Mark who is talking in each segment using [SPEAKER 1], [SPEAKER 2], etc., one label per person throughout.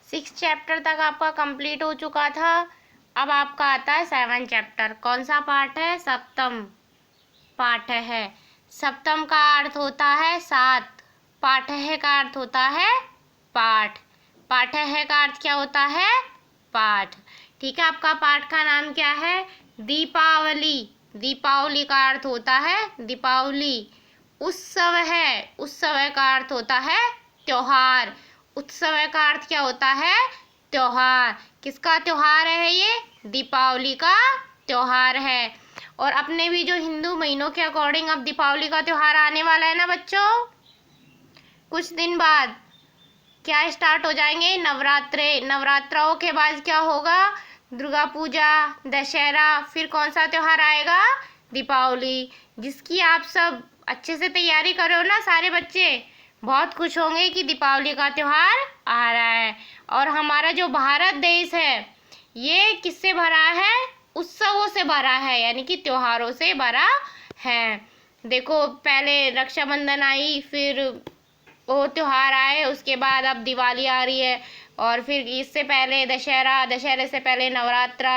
[SPEAKER 1] 6 chapter तक आपका complete हो चुका था। अब आपका आता है 7 चैप्टर। कौन सा पाठ है? सप्तम पाठ है। सप्तम का अर्थ होता है 7। पाठ है का अर्थ होता है पाठ। पाठ है का अर्थ क्या होता है? पाठ। ठीक है, आपका पाठ का नाम क्या है? दीपावली। दीपावली का अर्थ होता है दीपावली। उत्सव है। उत्सव का अर्थ होता है त्योहार। उत्सव का अर्थ क्या होता है? त्योहार। किसका त्योहार है ये? दीपावली का त्योहार है। और अपने भी जो हिंदू महीनों के अकॉर्डिंग अब दीपावली का त्योहार आने वाला है ना बच्चों, कुछ दिन बाद क्या स्टार्ट हो जाएंगे? नवरात्रे। नवरात्राओं के बाद क्या होगा? दुर्गा पूजा, दशहरा, फिर कौन सा त्योहार आएगा? दीपावली, जिसकी आप सब अच्छे से तैयारी कर रहे हो ना सारे बच्चे। बहुत खुश होंगे कि दीपावली का त्योहार आ रहा है। और हमारा जो भारत देश है ये किससे भरा है? उत्सवों से भरा है, यानी कि त्योहारों से भरा है। देखो, पहले रक्षाबंधन आई, फिर वो त्योहार आए, उसके बाद अब दिवाली आ रही है, और फिर इससे पहले दशहरा, दशहरे से पहले नवरात्रा।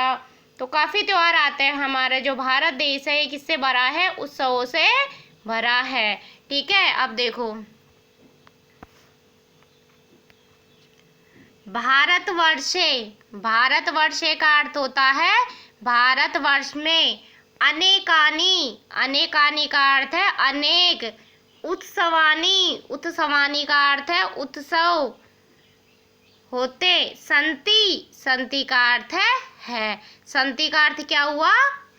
[SPEAKER 1] तो काफ़ी त्योहार आते हैं। हमारा जो भारत देश है ये किससे भरा है? उत्सवों से भरा है। ठीक है, अब देखो, भारतवर्षे। भारतवर्षे का अर्थ होता है भारतवर्ष में अनेकानी। अनेकानी का अर्थ है अनेक। उत्सवानी। उत्सवानी का अर्थ है उत्सव होते। संति। संति का अर्थ है। संति का अर्थ क्या हुआ?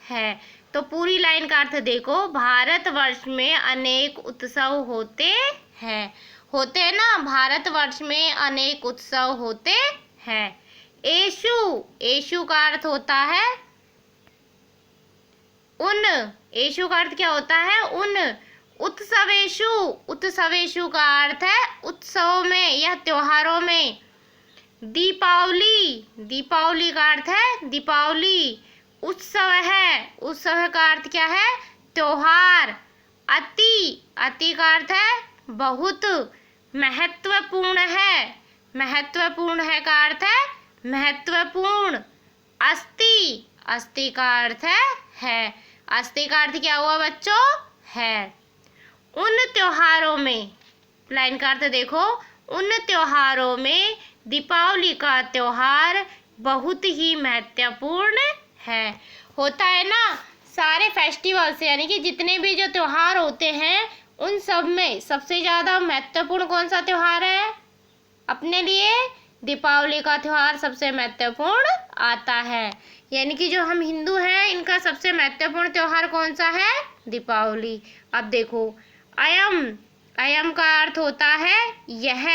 [SPEAKER 1] है। तो पूरी लाइन का अर्थ देखो, भारतवर्ष में अनेक उत्सव होते हैं। होते हैं ना, भारतवर्ष में अनेक उत्सव होते हैं। एषु। एषु का अर्थ होता है उन। एषु का अर्थ क्या होता है? उन। उत्सवेषु। उत्सवेषु का अर्थ है उत्सवों में या त्योहारों में। दीपावली। दीपावली का अर्थ है दीपावली। उत्सव है। उत्सव का अर्थ क्या है? त्योहार। अति। अति का अर्थ है बहुत। महत्वपूर्ण है। महत्वपूर्ण है का अर्थ है महत्वपूर्ण। अस्ति। अस्ति का अर्थ है। अस्ति का अर्थ क्या हुआ बच्चों? है। उन त्योहारों में, लाइन का अर्थ देखो, उन त्योहारों में दीपावली का त्योहार बहुत ही महत्वपूर्ण है। होता है ना, सारे फेस्टिवल्स यानी कि जितने भी जो त्योहार होते हैं उन सब में सबसे ज़्यादा महत्वपूर्ण कौन सा त्योहार है? अपने लिए दीपावली का त्योहार सबसे महत्वपूर्ण आता है। यानी कि जो हम हिंदू हैं इनका सबसे महत्वपूर्ण त्योहार कौन सा है? दीपावली। अब देखो, अयम। अयम का अर्थ होता है यह।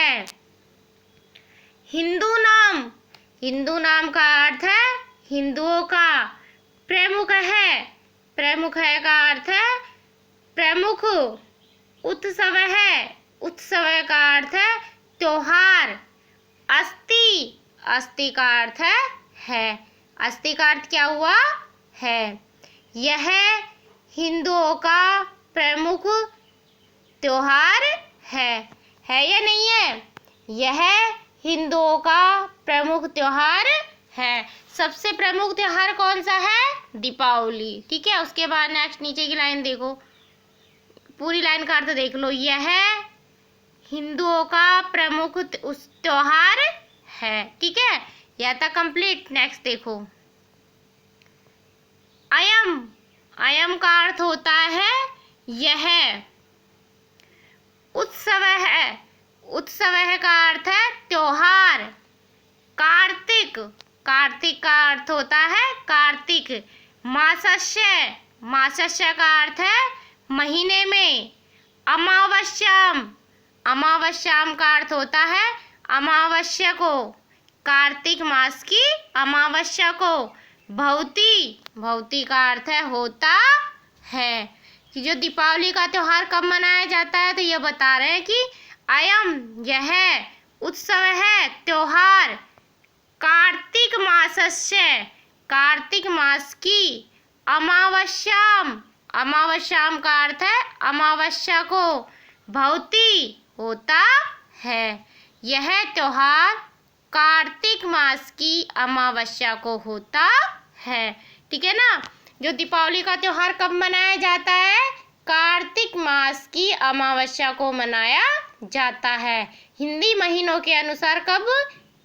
[SPEAKER 1] हिंदू नाम। हिंदू नाम का अर्थ है हिंदुओं का। प्रमुख है। प्रमुख है का अर्थ है प्रमुख। उत्सव है। उत्सव का अर्थ है त्योहार। अस्ति। अस्ति का अर्थ है। अस्ति का अर्थ क्या हुआ? है। यह हिंदुओं का प्रमुख त्योहार है या नहीं है? यह हिंदुओं का प्रमुख त्योहार है। सबसे प्रमुख त्योहार कौन सा है? दीपावली। ठीक है, उसके बाद नेक्स्ट नीचे की लाइन देखो, पूरी लाइन का अर्थ देख लो। यह हिंदुओं का प्रमुख त्योहार है। ठीक है, यह तक कंप्लीट। नेक्स्ट देखो, अयम। अयम का अर्थ होता है यह। उत्सव है। उत्सव है का अर्थ है त्योहार। कार्तिक। कार्तिक का अर्थ होता है कार्तिक। मासस्य। मासस्य का अर्थ है महीने में। अमावस्याम। अमावस्याम का अर्थ होता है अमावस्या को, कार्तिक मास की अमावस्या को। भवती। भवती का अर्थ है होता है। कि जो दीपावली का त्योहार कब मनाया जाता है, तो ये बता रहे हैं कि अयम यह उत्सव है त्योहार कार्तिक मासस्य, कार्तिक मास की अमावस्याम। अमावस्याम का अर्थ है अमावस्या को। भवती होता है। यह त्योहार कार्तिक मास की अमावस्या को होता है। ठीक है ना। जो दीपावली का त्योहार कब मनाया जाता है? कार्तिक मास की अमावस्या को मनाया जाता है। हिंदी महीनों के अनुसार कब?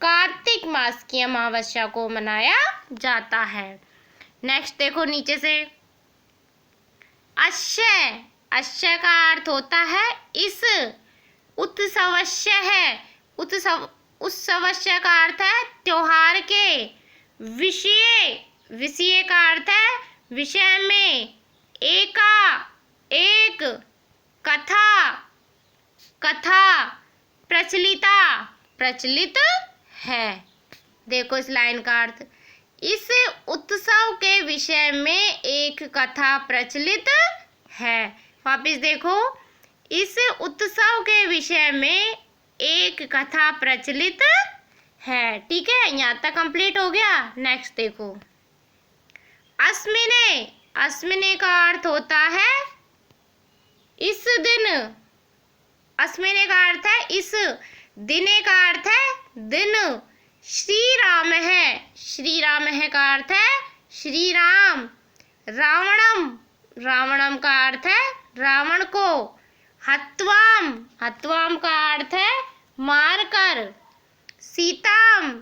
[SPEAKER 1] कार्तिक मास की अमावस्या को मनाया जाता है। नेक्स्ट देखो नीचे से, अश्य। अश्य का अर्थ होता है इस। उत्सवस्य है, उत्सवस्य का अर्थ है त्योहार के। विषय, विषय का अर्थ है विषय में। एक, कथा, कथा। प्रचलिता, प्रचलित है। देखो इस लाइन का अर्थ, इस उत्सव के विषय में एक कथा प्रचलित है। वापिस देखो, इस उत्सव के विषय में एक कथा प्रचलित है। ठीक है, यहाँ तक कंप्लीट हो गया। नेक्स्ट देखो, अस्मिने। अस्मिने का अर्थ होता है इस दिन। अस्मिने का अर्थ है इस। दिने का अर्थ है दिन। श्री राम है, श्री राम है का अर्थ है श्री राम। रावणम, रावणम का अर्थ है रावण को। हत्वाम, हत्वाम का अर्थ है मारकर। सीताम,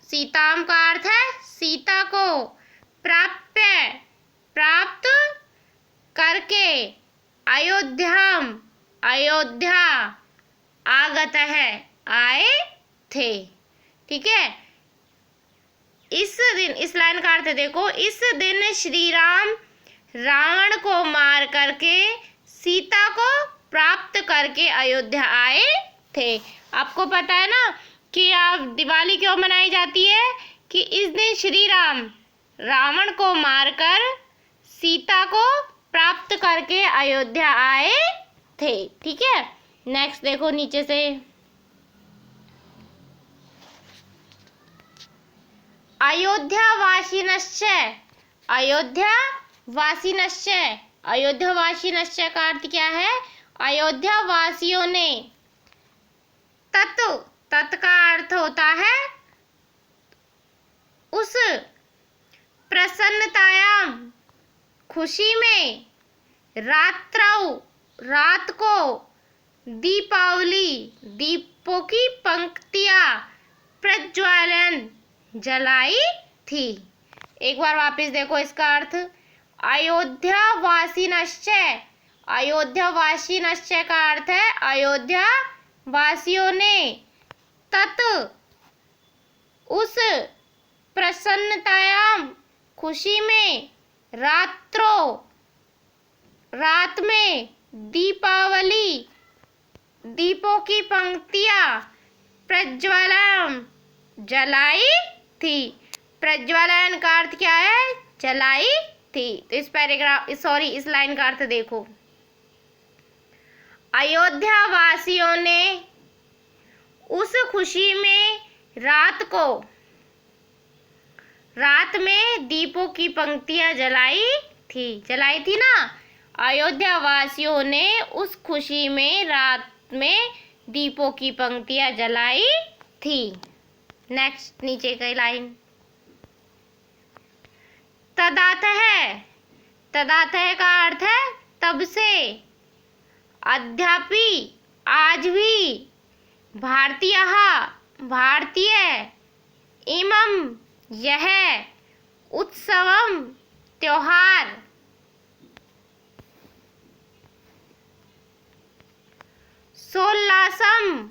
[SPEAKER 1] सीताम का अर्थ है सीता को। प्राप्य, प्राप्त करके। अयोध्याम, अयोध्या। आगत है, आए थे। ठीक है, इस दिन, इस लाइन का अर्थ देखो, इस दिन श्री राम रावण को मार करके सीता को प्राप्त करके अयोध्या आए थे। आपको पता है ना कि आप दिवाली क्यों मनाई जाती है? कि इस दिन श्री राम रावण को मारकर सीता को प्राप्त करके अयोध्या आए थे। ठीक है, नेक्स्ट देखो नीचे से, अयोध्यावासिनश्च। अयोध्यावासिनश्च, अयोध्यावासिनश्च का अर्थ क्या है? अयोध्या वासियों ने। तत्, तत् का अर्थ होता है उस। प्रसन्नतायाम, खुशी में। रात्रौ, रात को। दीपावली, दीपों की पंक्तियां प्रज्वलन, जलाई थी। एक बार वापस देखो इसका अर्थ, अयोध्यावासिनश्च। अयोध्यावासिनश्च का अर्थ है अयोध्या वासियों ने। तत्, उस। प्रसन्नतायाम, खुशी में। रात्रो, रात में। दीपावली, दीपों की पंक्तियां प्रज्वलन, जलाई थी। प्रज्वलन का अर्थ क्या है? जलाई थी। तो इस पैराग्राफ, सॉरी इस लाइन का अर्थ देखो, अयोध्या वासियों ने उस खुशी में रात को, रात में दीपों की पंक्तियां जलाई थी ना। अयोध्या वासियों ने उस खुशी में रात में दीपों की पंक्तियां जलाई थी। नेक्स्ट नीचे की लाइन, तदातः। तदातः का अर्थ है तब से। अद्यापि, आज भी। भारतीयः, भारतीय। इमं, यह। उत्सवम, त्योहार। सोल्लासम,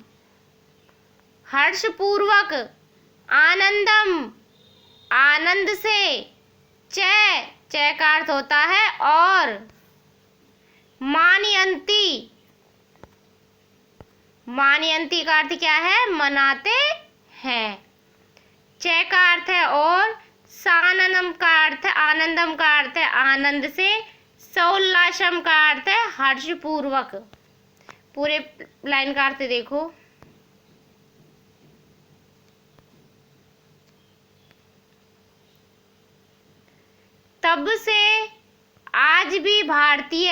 [SPEAKER 1] हर्षपूर्वक। आनंदम, आनंद से। च का अर्थ होता है और। मानयंती, मानयंती का अर्थ क्या है? मनाते हैं। च का अर्थ है और। साननम का अर्थ है, आनंदम का अर्थ है आनंद से। सौल्लासम का अर्थ है हर्षपूर्वक। पूरे लाइन का अर्थ देखो, तब से आज भी भारतीय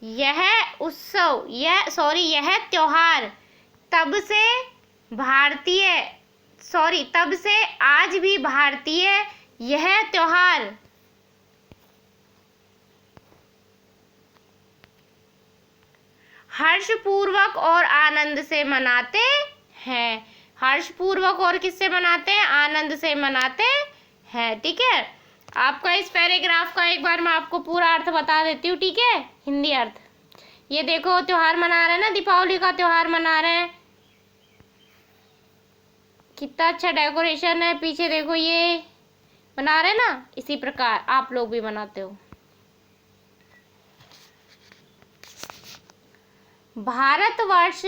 [SPEAKER 1] यह उत्सव, यह त्योहार। तब से भारतीय तब से आज भी भारतीय यह त्योहार हर्षपूर्वक और आनंद से मनाते हैं। हर्षपूर्वक और किससे मनाते हैं? आनंद से मनाते हैं। ठीक है, आपका इस पैराग्राफ का एक बार मैं आपको पूरा अर्थ बता देती हूँ। ठीक है, हिंदी अर्थ। ये देखो त्योहार मना रहे हैं ना, दीपावली का त्योहार मना रहे हैं। कितना अच्छा डेकोरेशन है पीछे, देखो ये बना रहे हैं ना, इसी प्रकार आप लोग भी बनाते हो। भारतवर्ष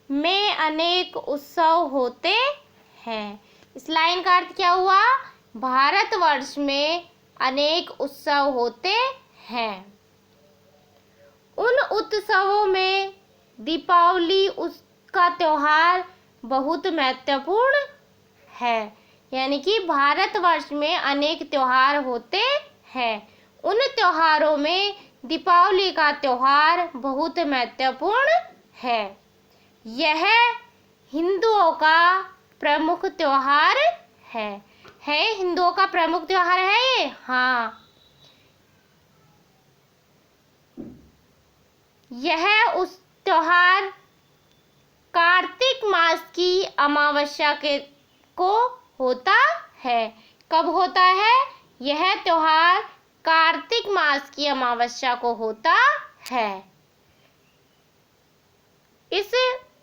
[SPEAKER 1] में अनेक उत्सव होते हैं। इस लाइन का अर्थ क्या हुआ? भारतवर्ष में अनेक उत्सव होते हैं। उन उत्सवों में दीपावली उसका त्योहार बहुत महत्वपूर्ण है। यानी कि भारतवर्ष में अनेक त्योहार होते हैं, उन त्योहारों में दीपावली का त्योहार बहुत महत्वपूर्ण है। यह हिंदुओं का प्रमुख त्योहार है। हिंदुओं का प्रमुख त्योहार है ये। हाँ, यह उस त्योहार कार्तिक मास की अमावस्या को होता है। कब होता है? यह त्योहार कार्तिक मास की अमावस्या को होता है। इस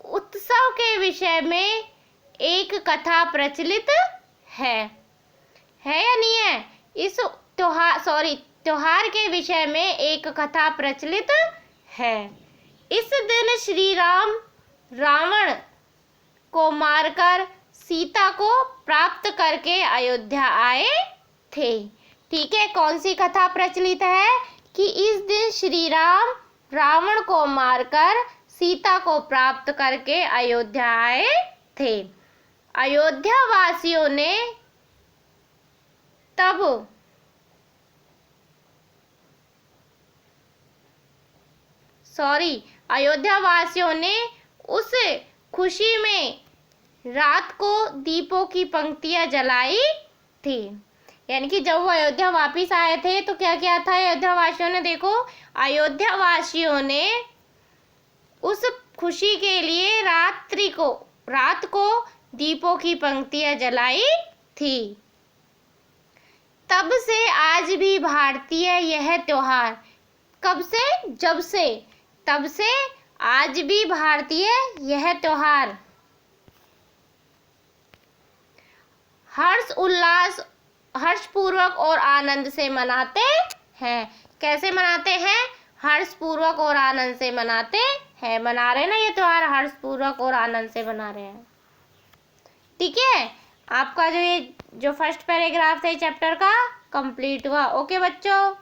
[SPEAKER 1] उत्सव के विषय में एक कथा प्रचलित है या नहीं है? इस त्योहार के विषय में एक कथा प्रचलित है। इस दिन श्री राम रावण को मारकर सीता को प्राप्त करके अयोध्या आए थे। ठीक है, कौन सी कथा प्रचलित है? कि इस दिन श्री राम रावण को मारकर सीता को प्राप्त करके अयोध्या आए थे। अयोध्या वासियों ने तब अयोध्या वासियों ने उस खुशी में रात को दीपों की पंक्तियां जलाई थी। यानी कि जब वो अयोध्या वापिस आए थे तो क्या किया था अयोध्या वासियों ने? देखो, अयोध्या वासियों ने उस खुशी के लिए रात को दीपों की पंक्तियां जलाई थी। तब से आज भी भारतीय यह त्योहार, कब से? जब से, तब से आज भी भारतीय यह त्योहार हर्षपूर्वक और आनंद से मनाते हैं। कैसे मनाते हैं? हर्षपूर्वक और आनंद से मनाते हैं। मना रहे हैं ना ये त्योहार, हर्षपूर्वक और आनंद से मना रहे हैं। ठीक है, आपका जो फर्स्ट पैराग्राफ था चैप्टर का कंप्लीट हुआ। ओके बच्चों।